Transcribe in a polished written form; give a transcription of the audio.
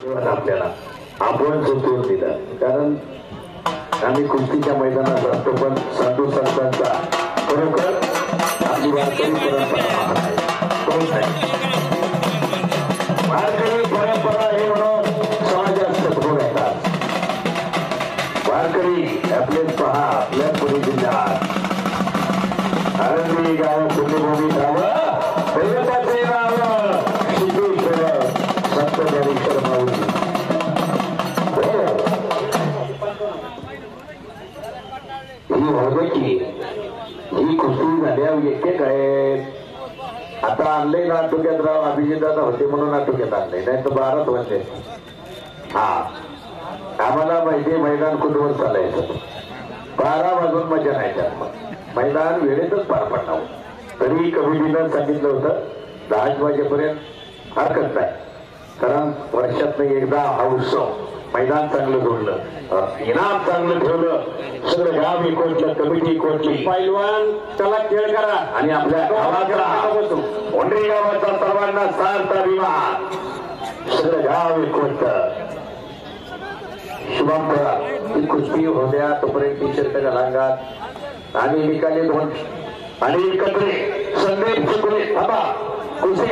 आपल्याला आपण सुचवून दिलं, कारण आम्ही कुस्तीच्या मैदानात असतो, पण साधू संतांचा खरोखर आपली वारकरी परंपरा वारकरी परंपरा हे म्हणून समाजात सद्गुण येतात. वारकरी आपलेच पहा, आपल्या पुणे जिल्ह्यात आनंदी गाव पुण्यभूमी गावं दैवताचे नाव सिद्धेश्वर संत ज्ञानेश्वर माऊली. ही होती ही कुस्ती झाल्यावर एकटे काय आता आणलंय ना आटोक्यात अभिजितदादा होते म्हणून आटोक्यात आणलंय, नाही तर 12 वाजले. हा आम्हाला माहिती मैदान कुठवर चालायचं, 12 वाजून मजा नाही त्यात, मैदान वेळेतच पार पडणार. तरी कमिटीनं सांगितलं होतं 10 वाजेपर्यंत हरकत नाही, कारण वर्षात एकदा हा उत्सव मैदान चांगलं जोडलं, इनाम चांगलं ठेवलं, सगळं गाव कोटलं, कमिटी कोटली, पैलवान त्याला खेळ करा आणि आपल्या गावाचा ओंडरी गावाचा सर्वांना सार्थ अभिमान, सगळं गाव कोटतं. शुभम करा ही कुस्ती होत्या तोपर्यंत टी-शर्ट घालांगात आणि निकाली 2 आणि एकत्र संदेश कुस्ती